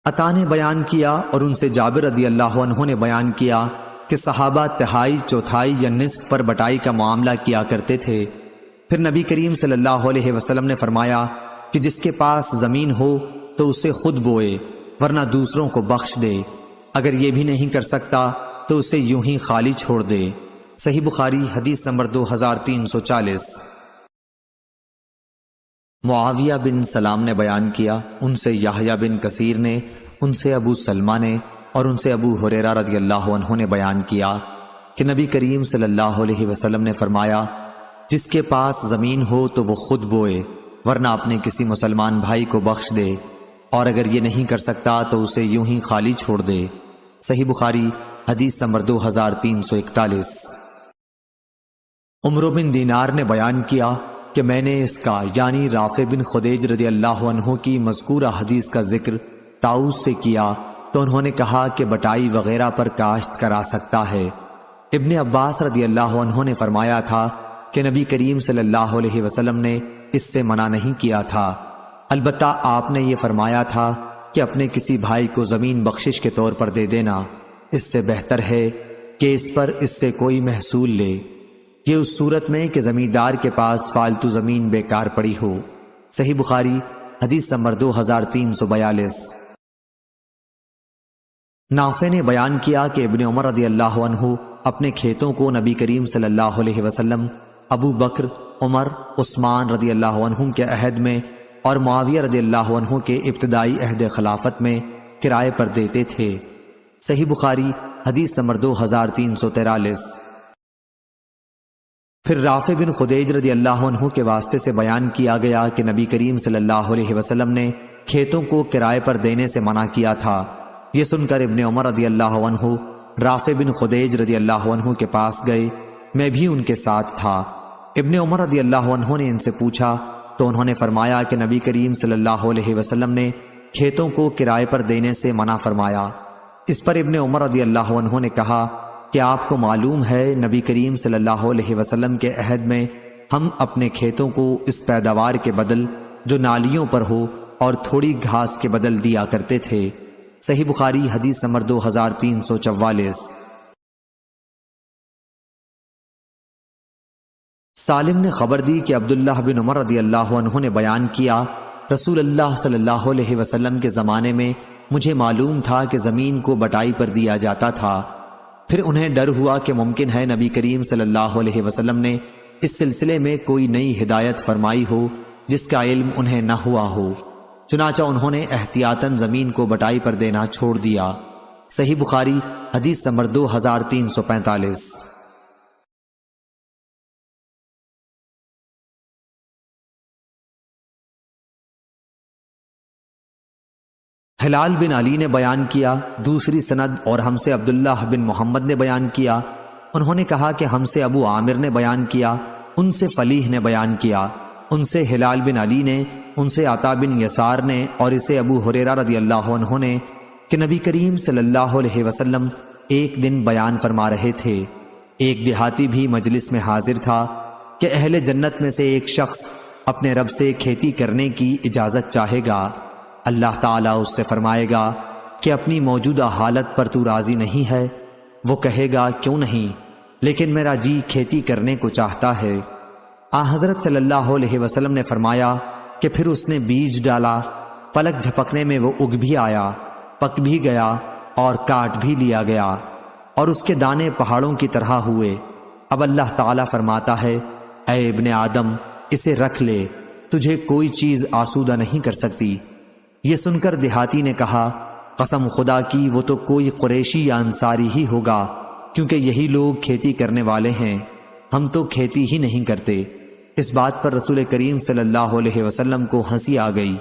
عطا نے بیان کیا اور ان سے جابر رضی اللہ عنہ نے بیان کیا کہ صحابہ تہائی، چوتھائی یا نصف پر بٹائی کا معاملہ کیا کرتے تھے۔ پھر نبی کریم صلی اللہ علیہ وسلم نے فرمایا کہ جس کے پاس زمین ہو تو اسے خود بوئے، ورنہ دوسروں کو بخش دے، اگر یہ بھی نہیں کر سکتا تو اسے یوں ہی خالی چھوڑ دے۔ صحیح بخاری حدیث نمبر 2340۔ معاویہ بن سلام نے بیان کیا، ان سے یحییٰ بن کثیر نے، ان سے ابو سلمہ نے اور ان سے ابو ہریرہ رضی اللہ عنہ نے بیان کیا کہ نبی کریم صلی اللہ علیہ وسلم نے فرمایا، جس کے پاس زمین ہو تو وہ خود بوئے، ورنہ اپنے کسی مسلمان بھائی کو بخش دے، اور اگر یہ نہیں کر سکتا تو اسے یوں ہی خالی چھوڑ دے۔ صحیح بخاری حدیث نمبر 2341۔ عمرو بن دینار نے بیان کیا کہ میں نے اس کا یعنی رافع بن خدیج رضی اللہ عنہ کی مذکورہ حدیث کا ذکر طاؤس سے کیا تو انہوں نے کہا کہ بٹائی وغیرہ پر کاشت کرا سکتا ہے۔ ابن عباس رضی اللہ عنہ نے فرمایا تھا کہ نبی کریم صلی اللہ علیہ وسلم نے اس سے منع نہیں کیا تھا، البتہ آپ نے یہ فرمایا تھا کہ اپنے کسی بھائی کو زمین بخشش کے طور پر دے دینا، اس سے بہتر ہے کہ اس سے کوئی محصول لے، یہ اس صورت میں کہ زمیندار کے پاس فالتو زمین بیکار پڑی ہو۔ صحیح بخاری حدیث نمبر 2342۔ نافع نے بیان کیا کہ ابن عمر رضی اللہ عنہ اپنے کھیتوں کو نبی کریم صلی اللہ علیہ وسلم، ابو بکر، عمر، عثمان رضی اللہ عنہم کے عہد میں اور معاویہ رضی اللہ عنہ کے ابتدائی عہد خلافت میں کرائے پر دیتے تھے۔ صحیح بخاری حدیث نمبر 2343۔ پھر رافع بن خدیج رضی اللہ عنہ کے واسطے سے بیان کیا گیا کہ نبی کریم صلی اللہ علیہ وسلم نے کھیتوں کو کرائے پر دینے سے منع کیا تھا۔ یہ سن کر ابن عمر رضی اللہ عنہ رافع بن خدیج رضی اللہ عنہ کے پاس گئے، میں بھی ان کے ساتھ تھا۔ ابن عمر رضی اللہ عنہ نے ان سے پوچھا تو انہوں نے فرمایا کہ نبی کریم صلی اللہ علیہ وسلم نے کھیتوں کو کرائے پر دینے سے منع فرمایا۔ اس پر ابن عمر رضی اللہ عنہ نے کہا کہ آپ کو معلوم ہے نبی کریم صلی اللہ علیہ وسلم کے عہد میں ہم اپنے کھیتوں کو اس پیداوار کے بدل جو نالیوں پر ہو اور تھوڑی گھاس کے بدل دیا کرتے تھے۔ صحیح بخاری حدیث نمبر 2344۔ سالم نے خبر دی کہ عبداللہ بن عمر رضی اللہ عنہ نے بیان کیا، رسول اللہ صلی اللہ علیہ وسلم کے زمانے میں مجھے معلوم تھا کہ زمین کو بٹائی پر دیا جاتا تھا، پھر انہیں ڈر ہوا کہ ممکن ہے نبی کریم صلی اللہ علیہ وسلم نے اس سلسلے میں کوئی نئی ہدایت فرمائی ہو جس کا علم انہیں نہ ہوا ہو، چنانچہ انہوں نے احتیاطاً زمین کو بٹائی پر دینا چھوڑ دیا۔ صحیح بخاری حدیث نمبر 2345۔ ہلال بن علی نے بیان کیا، دوسری سند اور ہم سے عبداللہ بن محمد نے بیان کیا، انہوں نے کہا کہ ہم سے ابو عامر نے بیان کیا، ان سے فلیح نے بیان کیا، ان سے ہلال بن علی نے، ان سے عطا بن یسار نے اور اسے ابو ہریرہ رضی اللہ عنہ نے کہ نبی کریم صلی اللہ علیہ وسلم ایک دن بیان فرما رہے تھے، ایک دیہاتی بھی مجلس میں حاضر تھا کہ اہل جنت میں سے ایک شخص اپنے رب سے کھیتی کرنے کی اجازت چاہے گا، اللہ تعالیٰ اس سے فرمائے گا کہ اپنی موجودہ حالت پر تو راضی نہیں ہے؟ وہ کہے گا کیوں نہیں، لیکن میرا جی کھیتی کرنے کو چاہتا ہے۔ حضرت صلی اللہ علیہ وسلم نے فرمایا کہ پھر اس نے بیج ڈالا، پلک جھپکنے میں وہ اگ بھی آیا، پک بھی گیا اور کاٹ بھی لیا گیا، اور اس کے دانے پہاڑوں کی طرح ہوئے۔ اب اللہ تعالیٰ فرماتا ہے، اے ابن آدم اسے رکھ لے، تجھے کوئی چیز آسودہ نہیں کر سکتی۔ یہ سن کر دیہاتی نے کہا، قسم خدا کی وہ تو کوئی قریشی یا انصاری ہی ہوگا، کیونکہ یہی لوگ کھیتی کرنے والے ہیں، ہم تو کھیتی ہی نہیں کرتے۔ اس بات پر رسول کریم صلی اللہ علیہ وسلم کو ہنسی آ گئی۔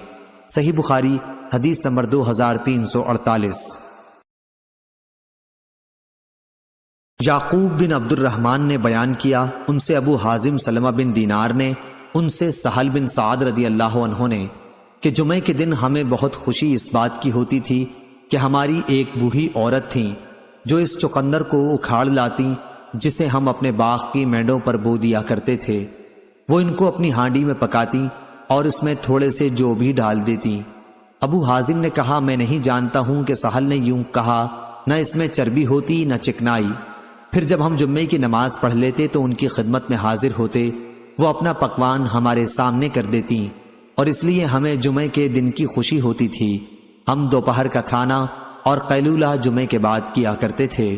صحیح بخاری حدیث نمبر 2348۔ یعقوب بن عبد الرحمن نے بیان کیا، ان سے ابو حازم سلمہ بن دینار نے، ان سے سہل بن سعد رضی اللہ عنہ نے کہ جمعے کے دن ہمیں بہت خوشی اس بات کی ہوتی تھی کہ ہماری ایک بوڑھی عورت تھیں جو اس چقندر کو اکھاڑ لاتی جسے ہم اپنے باغ کی مینڈوں پر بو دیا کرتے تھے، وہ ان کو اپنی ہانڈی میں پکاتی اور اس میں تھوڑے سے جو بھی ڈال دیتی۔ ابو حازم نے کہا، میں نہیں جانتا ہوں کہ سہل نے یوں کہا، نہ اس میں چربی ہوتی نہ چکنائی۔ پھر جب ہم جمعے کی نماز پڑھ لیتے تو ان کی خدمت میں حاضر ہوتے، وہ اپنا پکوان ہمارے سامنے کر دیتی، اور اس لیے ہمیں جمعے کے دن کی خوشی ہوتی تھی۔ ہم دوپہر کا کھانا اور قیلولہ جمعے کے بعد کیا کرتے تھے۔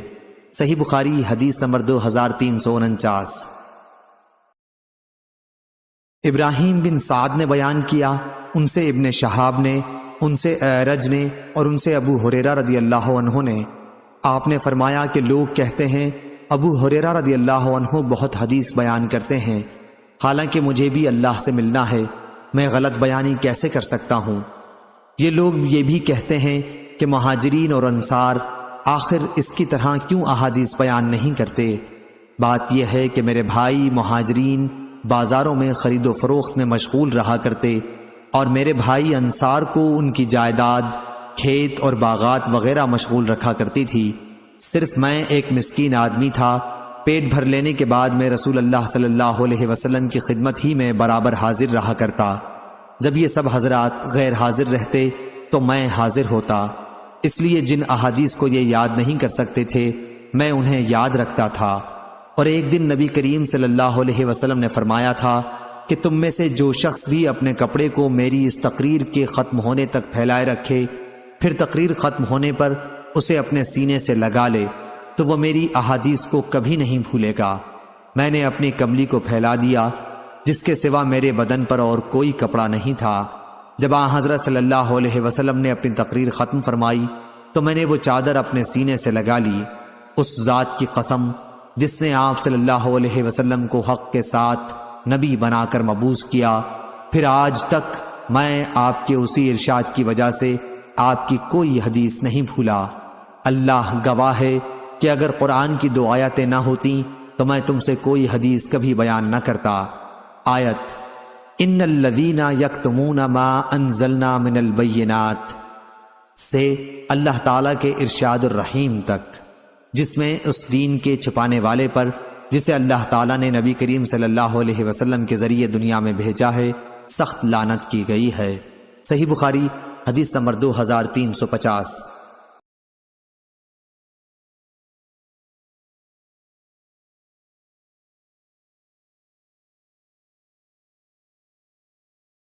صحیح بخاری حدیث نمبر 2349۔ ابراہیم بن سعد نے بیان کیا، ان سے ابن شہاب نے، ان سے اعرج نے اور ان سے ابو ہریرہ رضی اللہ عنہ نے، آپ نے فرمایا کہ لوگ کہتے ہیں ابو ہریرہ رضی اللہ عنہ بہت حدیث بیان کرتے ہیں، حالانکہ مجھے بھی اللہ سے ملنا ہے، میں غلط بیانی کیسے کر سکتا ہوں؟ یہ لوگ یہ بھی کہتے ہیں کہ مہاجرین اور انصار آخر اس کی طرح کیوں احادیث بیان نہیں کرتے؟ بات یہ ہے کہ میرے بھائی مہاجرین بازاروں میں خرید و فروخت میں مشغول رہا کرتے، اور میرے بھائی انصار کو ان کی جائیداد، کھیت اور باغات وغیرہ مشغول رکھا کرتی تھی۔ صرف میں ایک مسکین آدمی تھا، پیٹ بھر لینے کے بعد میں رسول اللہ صلی اللہ علیہ وسلم کی خدمت ہی میں برابر حاضر رہا کرتا۔ جب یہ سب حضرات غیر حاضر رہتے تو میں حاضر ہوتا، اس لیے جن احادیث کو یہ یاد نہیں کر سکتے تھے میں انہیں یاد رکھتا تھا۔ اور ایک دن نبی کریم صلی اللہ علیہ وسلم نے فرمایا تھا کہ تم میں سے جو شخص بھی اپنے کپڑے کو میری اس تقریر کے ختم ہونے تک پھیلائے رکھے، پھر تقریر ختم ہونے پر اسے اپنے سینے سے لگا لے، تو وہ میری احادیث کو کبھی نہیں بھولے گا۔ میں نے اپنی کملی کو پھیلا دیا جس کے سوا میرے بدن پر اور کوئی کپڑا نہیں تھا۔ جب حضرت صلی اللہ علیہ وسلم نے اپنی تقریر ختم فرمائی تو میں نے وہ چادر اپنے سینے سے لگا لی۔ اس ذات کی قسم جس نے آپ صلی اللہ علیہ وسلم کو حق کے ساتھ نبی بنا کر مبعوث کیا، پھر آج تک میں آپ کے اسی ارشاد کی وجہ سے آپ کی کوئی حدیث نہیں بھولا۔ اللہ گواہ ہے کہ اگر قرآن کی 2 آیتیں نہ ہوتیں تو میں تم سے کوئی حدیث کبھی بیان نہ کرتا۔ آیت ان الذین یکتمون ما انزلنا من البینات سے اللہ تعالیٰ کے ارشاد الرحیم تک، جس میں اس دین کے چھپانے والے پر جسے اللہ تعالیٰ نے نبی کریم صلی اللہ علیہ وسلم کے ذریعے دنیا میں بھیجا ہے سخت لعنت کی گئی ہے۔ صحیح بخاری حدیث نمبر 2350۔